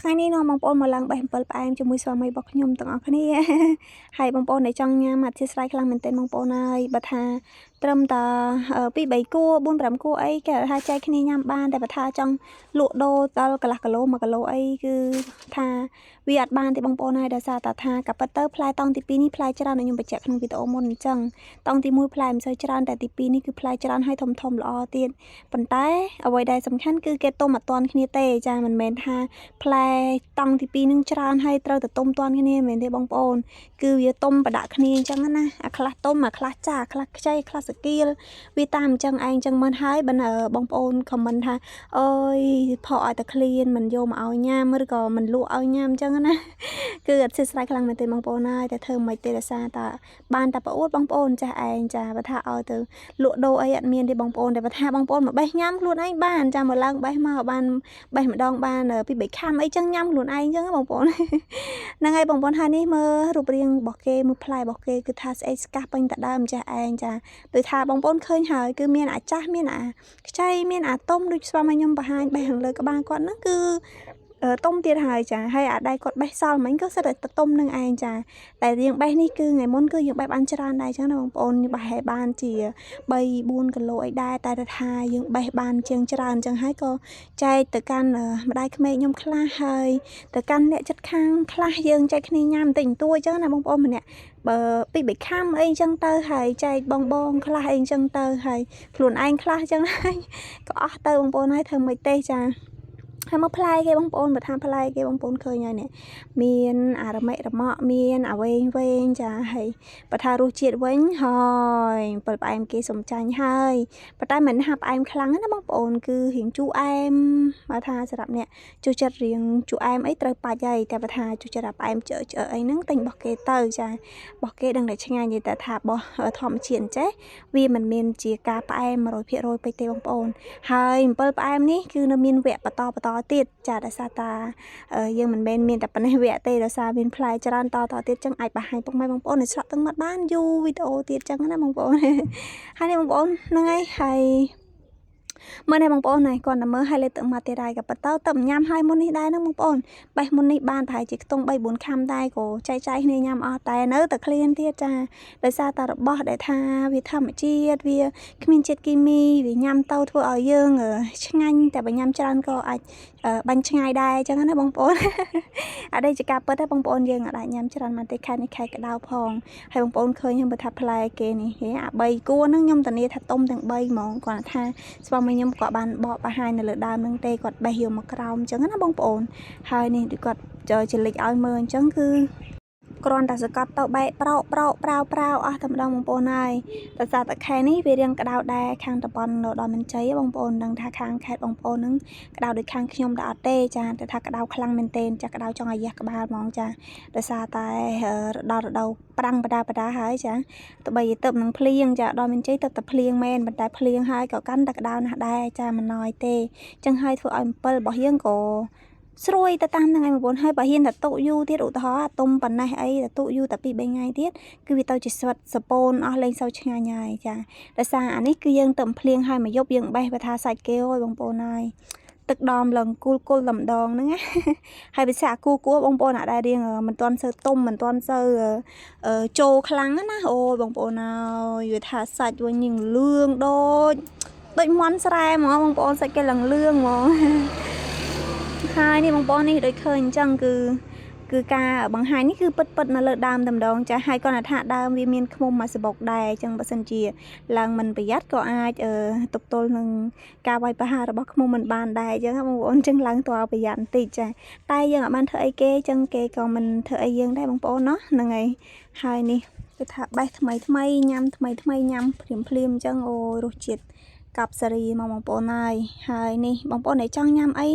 ថ្ងៃនេះនាំបងប្អូនមកឡើងបេះអំពិលផ្អែមជាមួយស្វាមីរបស់ខ្ញុំទាំងអស់គ្នាហើយបងប្អូនដែលចង់ញ៉ាំអធិស្ឋានខ្លាំងមែនទែនបងប្អូនហើយបើថាត្រឹមតែ2 3គួរ4 5គួរអីគេថាចែកគ្នាញ៉ាំបានតែបើថាចង់លក់ដូរដល់កន្លះគីឡូ1គីឡូអីគឺថាវាអត់បានទេបងប្អូនហើយដោយសារតែថាកាពិតទៅផ្លែតង់ទី2នេះផ្លែច្រើនខ្ញុំបញ្ជាក់ក្នុងវីដេអូមុនអញ្ចឹងតង់ទី1ផ្លែមិនសូវច្រើនតែទី2នេះគឺផ្លែច្រើនហើយធំល្អទៀតប៉ុន្តែអ្វីដែលសំខាន់គឺគេទុំអត់ទាន់គ្នាទេចាមិនមែនថាផ្លែតង់ទី2នឹងច្រើនហើយត្រូវតែទុំទាន់គ្នាមែនទេបងប្អូនគឺវាទុំប្រដាក់គ្នាអញ្ចឹងណាអាខ្លះទុំអាខ្លះចាស់អាខ្លះខ្ចីខ្លះសកៀលវាតាមអញ្ចឹងឯងអញ្ចឹងមិនហើយបើបងប្អូនខមមិនថាអើយផកឲ្យតែឃ្លានមិនយកមកឲ្យញ៉ាំឬក៏មិនលក់ឲ្យញ៉ាំអញ្ចឹងណាគឺអត់ស្ស្រ័យខ្លាំងមែនទេបងប្អូនហើយតែធ្វើមិនទេដោយសារតែបានតែប្អូនបងប្អូនចាស់ឯងចាបើថាឲ្យទៅលក់ដូរអីអត់មានទេបងប្អូនតែបើថាបងប្អូនមកបេះញ៉ាំខ្លួនឯងបានចាមកឡើងបេះមកបានបេះម្ដងបានពី3ខាំអីចឹងញ៉ាំខ្លួនឯងអញ្ចឹងបងប្អូនហ្នឹងហើយបងប្អូនហើយនេះមើលរូបរាងរបស់គេមើលផ្លែរបស់គេគឺថាស្អីស្កាសពេញតែដើមចាស់ឯងចាដូចថាបងប្អូនឃើញហើយគឺមានអាចាស់មានអាខ្ចីមានអាទុំដូចស្វាមីខ្ញុំបង្ហាញបេះខាងលើក្បាលគាត់ហ្នឹងគឺទុំទៀតហើយចាហើយអាដៃគាត់បេះសល់មិញក៏សិតតែទុំនឹងឯងចាតែយើងបេះនេះគឺថ្ងៃមុនគឺយើងបេះបានច្រើនដែរអញ្ចឹងណាបងប្អូនបេះឲ្យបានជា3 4គីឡូអីដែរតែថាយើងបេះបានជាងច្រើនអញ្ចឹងហើយក៏ចែកទៅកាន់ម្ដាយក្មេកខ្ញុំខ្លះហើយទៅកាន់អ្នកចិត្តខាងខ្លះយើងចែកគ្នាញ៉ាំបន្តិចបន្តួចអញ្ចឹងណាបងប្អូនម្នាក់បើពី3ខាំអីអញ្ចឹងទៅហើយចែកបងខ្លះអីអញ្ចឹងទៅហើយខ្លួនឯងខ្លះអញ្ចឹងហើយក៏អស់ទៅបងប្អូនហើយធ្វើមិនទេចាហើយមកផ្លែគេបងប្អូនបើថាផ្លែគេបងប្អូនឃើញហើយនេះមានអារមិរមាក់មានអាវែងចាហើយបើថារសជាតិវិញហើយអំពិលផ្អែមគេសំចាញ់ហើយប៉ុន្តែមិនថាផ្អែមខ្លាំងណាបងប្អូនគឺរៀងជូរអែមបើថាសម្រាប់អ្នកចូលចិត្តរៀងជូរអែមអីត្រូវបាច់ហើយតែបើថាចូលចិត្តអាផ្អែមឆ្អឺអីហ្នឹងទិញរបស់គេទៅចារបស់គេដឹងតែឆ្ងាញ់តែថារបស់ធម្មជាតិអញ្ចេះវាមិនមានជាការផ្អែម 100% ពេកទេបងប្អូនហើយអំពិលផ្អែមនេះគឺនៅមានវគ្គបន្តទៀតចាដោយសារតាយើងមិនមែនមានតែប៉ុណ្ណេះវគ្គទេដោយសារមានផ្លែច្រើនតទៀតចឹងអាចបង្ហាញពុកម៉ែបងប្អូនឲ្យឆ្លក់ទាំងមាត់បានយូរវីដេអូទៀតចឹងណាបងប្អូនហើយនេះបងប្អូនហ្នឹងហើយមើលនេះបងប្អូនណាគាត់តែមើលឲ្យលេខទឹកមកទៀតហើយក៏ប៉ុន្តែទៅញ៉ាំឲ្យមុននេះដែរហ្នឹងបងប្អូនបេះមុននេះបានប្រហែលជាខ្ទង់3 4ខាំដែរក៏ចែកគ្នាញ៉ាំអស់តែនៅតែឃ្លានទៀតចាដោយសារតែរបស់ដែលថាវាធម្មជាតិវាគ្មានជាតិគីមីវាញ៉ាំទៅធ្វើឲ្យយើងឆ្ងាញ់តែបើញ៉ាំច្រើនក៏អាចបាញ់ឆ្ងាយដែរអញ្ចឹងណាបងប្អូនអត់ទេជាការពិតទេបងប្អូនយើងអាចញ៉ាំច្រើនមកទេខែនេះខែក្តៅផងហើយបងប្អូនឃើញខ្ញុំបើថាផ្លែគេនេះអា3គួរហ្នឹងខ្ញុំធានាថាទុំទាំង3ហ្មងគាត់ថាស្វាមីខ្ញុំក៏បានបកបង្ហាញនៅលើដើមហ្នឹងទេគាត់បេះយកមកក្រោមអញ្ចឹងណាបងប្អូនហើយនេះគាត់ចលិចឲ្យមើលអញ្ចឹងគឺគ្រាន់តែសកាត់ទៅបែកប្រោអស់តែម្ដងបងប្អូនហើយតែសារតែខែនេះវារៀងក្តៅដែរខាងតប៉ុននៅដល់មិនជ័យបងប្អូនដឹងថាខាងខេត្តបងប្អូនហ្នឹងក្តៅដូចខាងខ្ញុំដែរអត់ទេចាតែថាក្តៅខ្លាំងមែនទែនចាក្តៅចង់ឲ្យយះក្បាលហ្មងចាដោយសារតែដល់រដូវប្រាំងបដាហើយចាទៅបីទៅនឹងភ្លៀងចាដល់មិនជ័យទៅតែភ្លៀងមែនប៉ុន្តែភ្លៀងហើយក៏កាន់តែក្តៅណាស់ដែរចាមិនណយទេអញ្ចឹងហើយធ្វើឲ្យអំពិលរបស់យើងក៏ស្រួយទៅតាមហ្នឹងឯងបងប្អូនហើយបើហ៊ានតែទុកយូរទៀតឧទាហរណ៍ទុំប៉ុណ្ណេះអីតែទុកយូរតែ2 3ថ្ងៃទៀតគឺវាទៅជាស្វិតសពូនអស់លេងសូវឆ្ងាញ់ហើយចាដោយសារអានេះគឺយើងទៅភ្លៀងហើយមកយប់យើងបេះបើថាសាច់គេអើយបងប្អូនហើយទឹកដមឡើងគូលតែម្ដងហ្នឹងណាហើយវាសាក់គូបងប្អូនអាចដែររៀងមិនទាន់សូវទុំមិនទាន់សូវចូលខ្លាំងណាអូយបងប្អូនហើយវាថាសាច់វិញនឹងលឿងដូចមាន់ស្រែហ្មងបងប្អូនសាច់គេឡើងលឿងហ្មងហើយនេះបងប្អូននេះដូចឃើញអញ្ចឹងគឺការបង្ហាញនេះគឺពិតនៅលើដើមតែម្ដងចាហើយគាត់ថាដើមវាមានឃ្មុំមួយសបុកដែរអញ្ចឹងបើសិនជាឡើងមិនប្រយ័ត្នក៏អាចទប់ទល់នឹងការវាយប្រហាររបស់ឃ្មុំមិនបានដែរអញ្ចឹងបងប្អូនអញ្ចឹងឡើងតើប្រយ័ត្នបន្តិចចាតែយើងអាចបានធ្វើអីគេអញ្ចឹងគេក៏មិនធ្វើអីយើងដែរបងប្អូនเนาะហ្នឹងហើយនេះគឺថាបេះថ្មីញ៉ាំថ្មីញ៉ាំភ្លាមអញ្ចឹងអូរសជាតិកាប់សេរីមកបងប្អូនហើយនេះបងប្អូនដែលចង់ញ៉ាំអី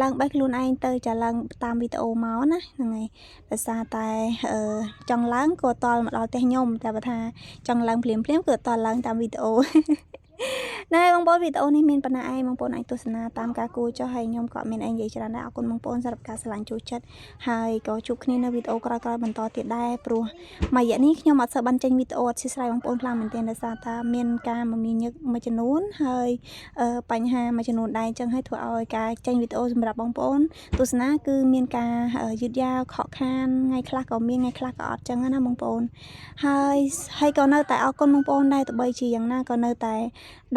ឡើងបេះខ្លួនឯងទៅចាឡើងតាមវីដេអូមកណាហ្នឹងហើយដោយសារតែចង់ឡើងក៏តល់មកដល់ផ្ទះខ្ញុំតែបើថាចង់ឡើងភ្លាមគឺតល់ឡើងតាមវីដេអូ ណែបងប្អូនវីដេអូនេះមានប៉ុណ្ណាឯងបងប្អូនអាចទស្សនាតាមការគួរចុះហើយខ្ញុំក៏មានអីនិយាយច្រើនដែរអរគុណបងប្អូនសម្រាប់ការឆ្លាញ់ចូលចិត្តហើយក៏ជួបគ្នានៅវីដេអូក្រោយៗបន្តទៀតដែរព្រោះមួយរយៈនេះខ្ញុំអត់សូវបានចេញវីដេអូអធិស្ឋានបងប្អូនខ្លាំងមែនទែនដោយសារតែមានការមមាញឹកមួយចំនួនហើយបញ្ហាមួយចំនួនដែរអញ្ចឹងហើយធ្វើឲ្យការចេញវីដេអូសម្រាប់បងប្អូនទស្សនាគឺមានការយឺតយ៉ាវខកខានថ្ងៃខ្លះក៏មានថ្ងៃខ្លះក៏អត់អញ្ចឹងណាបងប្អូនហើយក៏នៅតែអរគុណបងប្អូនដែរទោះបីជាយ៉ាងណាក៏នៅតែ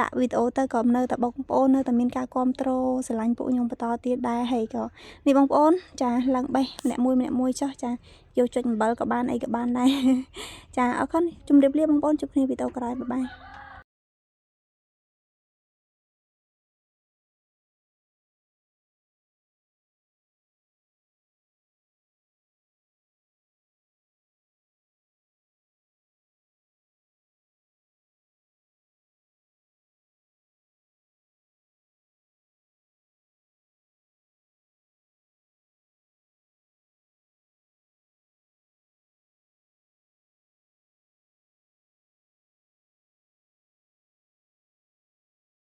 ដាក់វីដេអូទៅក៏នៅតែបងប្អូននៅតែមានការគ្រប់គ្រងស្រឡាញ់ពួកខ្ញុំបន្តទៀតដែរហើយក៏នេះបងប្អូនចាឡើងបេះម្នាក់មួយចុះចាយកចុចអំបិលក៏បានអីក៏បានដែរចាអរគុណជម្រាបលាបងប្អូនជួបគ្នាវីដេអូក្រោយបាយបាយ